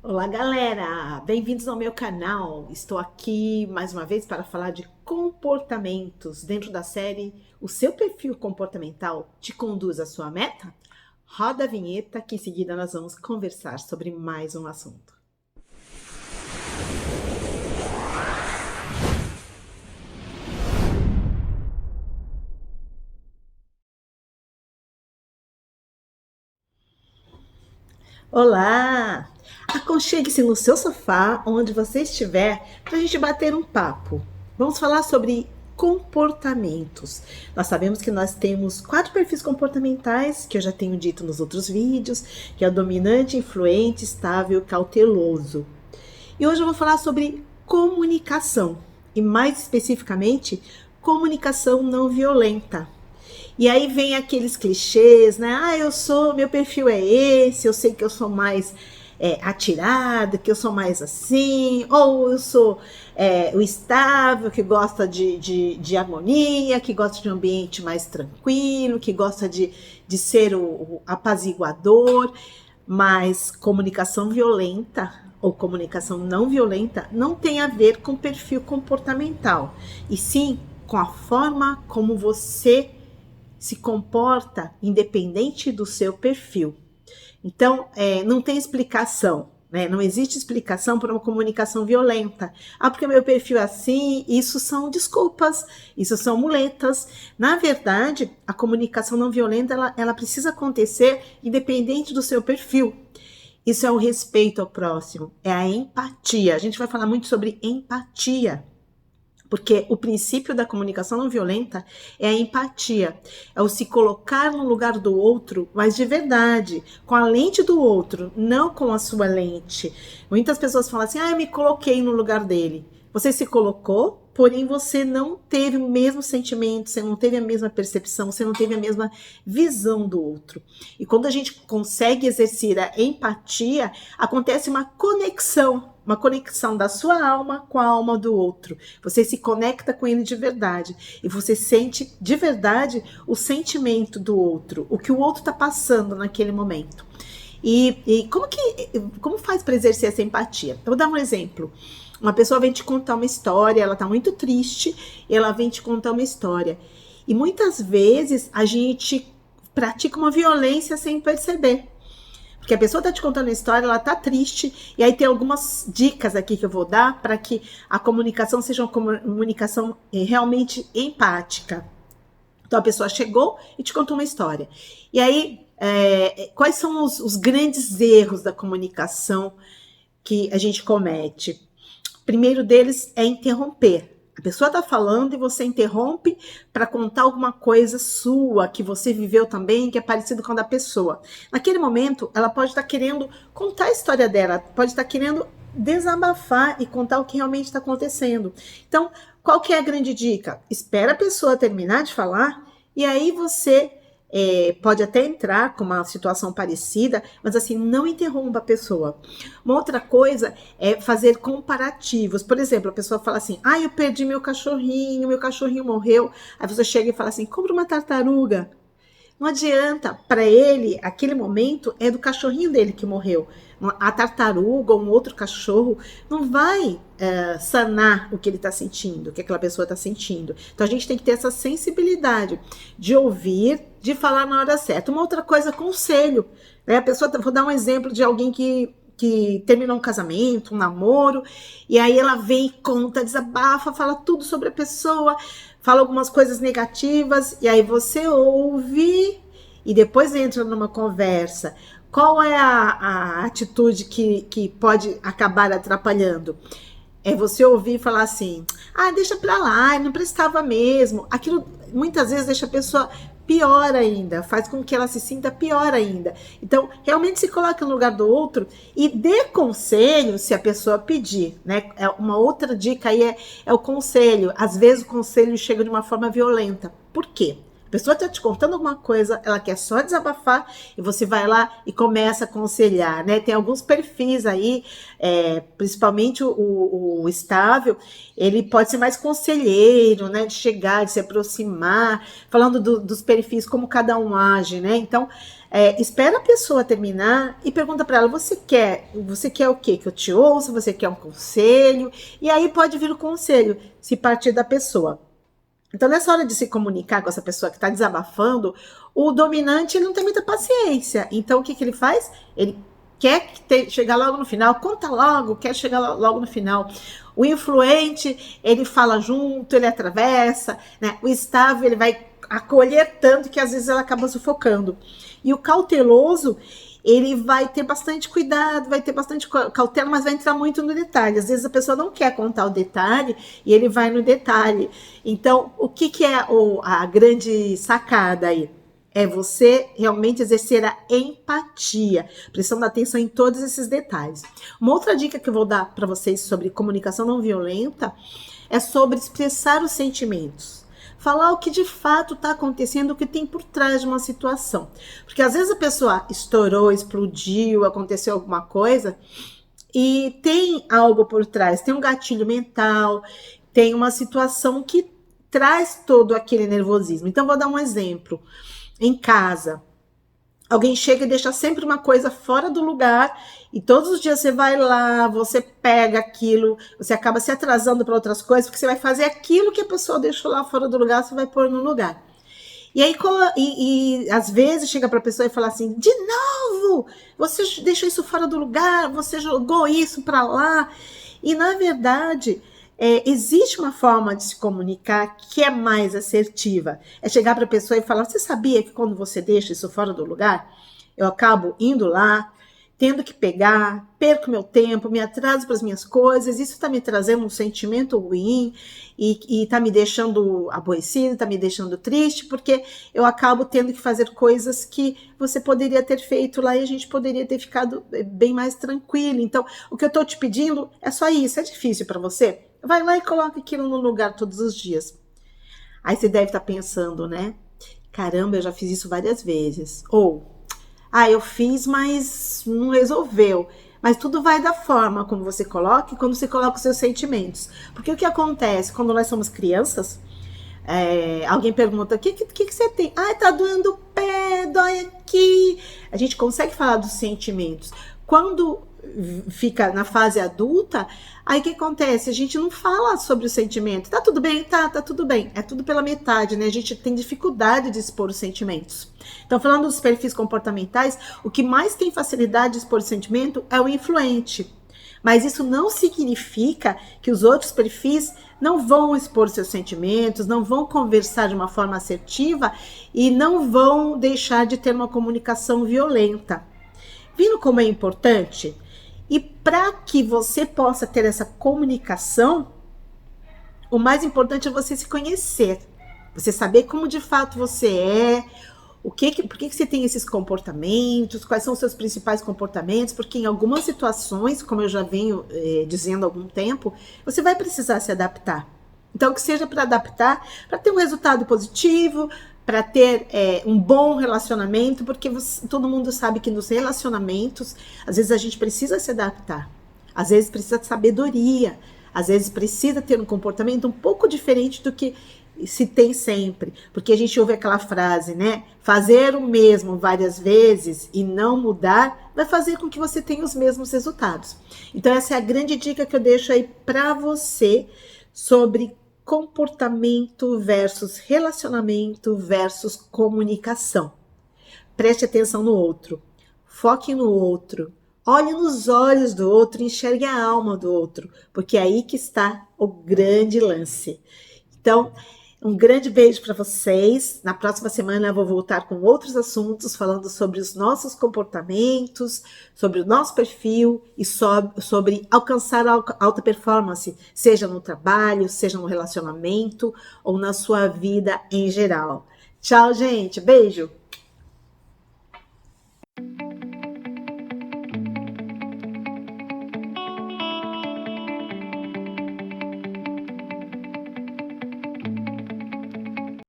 Olá, galera! Bem-vindos ao meu canal. Estou aqui mais uma vez para falar de comportamentos dentro da série O seu perfil comportamental te conduz à sua meta? Roda a vinheta que em seguida nós vamos conversar sobre mais um assunto. Olá! Aconchegue-se no seu sofá, onde você estiver, para a gente bater um papo. Vamos falar sobre comportamentos. Nós sabemos que nós temos 4 perfis comportamentais, que eu já tenho dito nos outros vídeos, que é o dominante, influente, estável e cauteloso. E hoje eu vou falar sobre comunicação, e mais especificamente, comunicação não violenta. E aí vem aqueles clichês, né? Meu perfil é esse, eu sei que eu sou mais atirada, que eu sou mais assim, ou eu sou o estável, que gosta de harmonia, que gosta de um ambiente mais tranquilo, que gosta de ser o apaziguador, mas comunicação violenta ou comunicação não violenta não tem a ver com perfil comportamental, e sim com a forma como você se comporta independente do seu perfil. Então, não tem explicação, né? Não existe explicação para uma comunicação violenta. Porque meu perfil é assim, isso são desculpas, isso são muletas. Na verdade, a comunicação não violenta, ela precisa acontecer independente do seu perfil. Isso é o respeito ao próximo, é a empatia. A gente vai falar muito sobre empatia. Porque o princípio da comunicação não violenta é a empatia, é o se colocar no lugar do outro, mas de verdade, com a lente do outro, não com a sua lente. Muitas pessoas falam assim, eu me coloquei no lugar dele. Você se colocou, porém você não teve o mesmo sentimento, você não teve a mesma percepção, você não teve a mesma visão do outro. E quando a gente consegue exercer a empatia, acontece uma conexão da sua alma com a alma do outro. Você se conecta com ele de verdade e você sente de verdade o sentimento do outro, o que o outro está passando naquele momento. E como faz para exercer essa empatia? Eu vou dar um exemplo. Uma pessoa vem te contar uma história, ela está muito triste, ela vem te contar uma história. E muitas vezes a gente pratica uma violência sem perceber. Porque a pessoa está te contando a história, ela está triste, e aí tem algumas dicas aqui que eu vou dar para que a comunicação seja uma comunicação realmente empática. Então a pessoa chegou e te contou uma história. E aí, quais são os grandes erros da comunicação que a gente comete? O primeiro deles é interromper. A pessoa está falando e você interrompe para contar alguma coisa sua, que você viveu também, que é parecido com a da pessoa. Naquele momento, ela pode estar querendo contar a história dela, pode estar querendo desabafar e contar o que realmente está acontecendo. Então, qual que é a grande dica? Espera a pessoa terminar de falar e aí você pode até entrar com uma situação parecida, mas assim, não interrompa a pessoa. Uma outra coisa é fazer comparativos. Por exemplo, a pessoa fala assim, eu perdi meu cachorrinho morreu. Aí você chega e fala assim, compra uma tartaruga. Não adianta, para ele, aquele momento é do cachorrinho dele que morreu. A tartaruga ou um outro cachorro não vai sanar o que ele está sentindo, o que aquela pessoa está sentindo. Então a gente tem que ter essa sensibilidade de ouvir, de falar na hora certa. Uma outra coisa, conselho. Né? A pessoa, vou dar um exemplo de alguém que terminou um casamento, um namoro, e aí ela vem e conta, desabafa, fala tudo sobre a pessoa, fala algumas coisas negativas, e aí você ouve e depois entra numa conversa. Qual é a atitude que pode acabar atrapalhando? É você ouvir e falar assim, deixa pra lá, não prestava mesmo. Aquilo muitas vezes deixa a pessoa pior ainda, faz com que ela se sinta pior ainda. Então, realmente se coloca no lugar do outro e dê conselho se a pessoa pedir, né? Uma outra dica aí é o conselho. Às vezes o conselho chega de uma forma violenta. Por quê? A pessoa está te contando alguma coisa, ela quer só desabafar e você vai lá e começa a aconselhar, né? Tem alguns perfis aí, principalmente o estável, ele pode ser mais conselheiro, né? De chegar, de se aproximar, falando dos perfis, como cada um age, né? Então, espera a pessoa terminar e pergunta para ela, você quer o quê? Que eu te ouça? Você quer um conselho? E aí pode vir o conselho, se partir da pessoa. Então, nessa hora de se comunicar com essa pessoa que está desabafando, o dominante ele não tem muita paciência. Então, o que ele faz? Ele quer chegar logo no final, conta logo, quer chegar logo no final. O influente, ele fala junto, ele atravessa, né? O estável, ele vai acolher tanto que às vezes ela acaba sufocando. E o cauteloso, ele vai ter bastante cuidado, vai ter bastante cautela, mas vai entrar muito no detalhe. Às vezes a pessoa não quer contar o detalhe e ele vai no detalhe. Então, o que é a grande sacada aí? É você realmente exercer a empatia, prestando atenção em todos esses detalhes. Uma outra dica que eu vou dar para vocês sobre comunicação não violenta é sobre expressar os sentimentos. Falar o que de fato está acontecendo, o que tem por trás de uma situação. Porque às vezes a pessoa estourou, explodiu, aconteceu alguma coisa e tem algo por trás, tem um gatilho mental, tem uma situação que traz todo aquele nervosismo. Então vou dar um exemplo. Em casa, alguém chega e deixa sempre uma coisa fora do lugar e todos os dias você vai lá, você pega aquilo, você acaba se atrasando para outras coisas, porque você vai fazer aquilo que a pessoa deixou lá fora do lugar, você vai pôr no lugar. E aí, às vezes chega para a pessoa e fala assim, de novo, você deixou isso fora do lugar, você jogou isso para lá. E na verdade, existe uma forma de se comunicar que é mais assertiva. É chegar para a pessoa e falar, você sabia que quando você deixa isso fora do lugar, eu acabo indo lá, tendo que pegar, perco meu tempo, me atraso para as minhas coisas, isso está me trazendo um sentimento ruim e está me deixando aborrecido, está me deixando triste, porque eu acabo tendo que fazer coisas que você poderia ter feito lá e a gente poderia ter ficado bem mais tranquilo. Então, o que eu estou te pedindo é só isso, é difícil para você? Vai lá e coloca aquilo no lugar todos os dias. Aí você deve estar pensando, né? Caramba, eu já fiz isso várias vezes. Ou, eu fiz, mas não resolveu. Mas tudo vai da forma como você coloca e quando você coloca os seus sentimentos. Porque o que acontece quando nós somos crianças, alguém pergunta, o que você tem? Tá doendo o pé, dói aqui. A gente consegue falar dos sentimentos. Quando fica na fase adulta, aí o que acontece? A gente não fala sobre o sentimento. Tá tudo bem? Tá tudo bem. É tudo pela metade, né? A gente tem dificuldade de expor os sentimentos. Então, falando dos perfis comportamentais, o que mais tem facilidade de expor o sentimento é o influente. Mas isso não significa que os outros perfis não vão expor seus sentimentos, não vão conversar de uma forma assertiva e não vão deixar de ter uma comunicação violenta. Vindo como é importante? E para que você possa ter essa comunicação, o mais importante é você se conhecer. Você saber como de fato você é, por que você tem esses comportamentos, quais são os seus principais comportamentos, porque em algumas situações, como eu já venho dizendo há algum tempo, você vai precisar se adaptar. Então, que seja para adaptar, para ter um resultado positivo, para ter um bom relacionamento, porque todo mundo sabe que nos relacionamentos, às vezes a gente precisa se adaptar, às vezes precisa de sabedoria, às vezes precisa ter um comportamento um pouco diferente do que se tem sempre, porque a gente ouve aquela frase, né? Fazer o mesmo várias vezes e não mudar vai fazer com que você tenha os mesmos resultados. Então essa é a grande dica que eu deixo aí para você sobre comportamento versus relacionamento versus comunicação. Preste atenção no outro, foque no outro, olhe nos olhos do outro, enxergue a alma do outro, porque é aí que está o grande lance. Então, um grande beijo para vocês. Na próxima semana eu vou voltar com outros assuntos, falando sobre os nossos comportamentos, sobre o nosso perfil e sobre alcançar alta performance, seja no trabalho, seja no relacionamento ou na sua vida em geral. Tchau, gente. Beijo.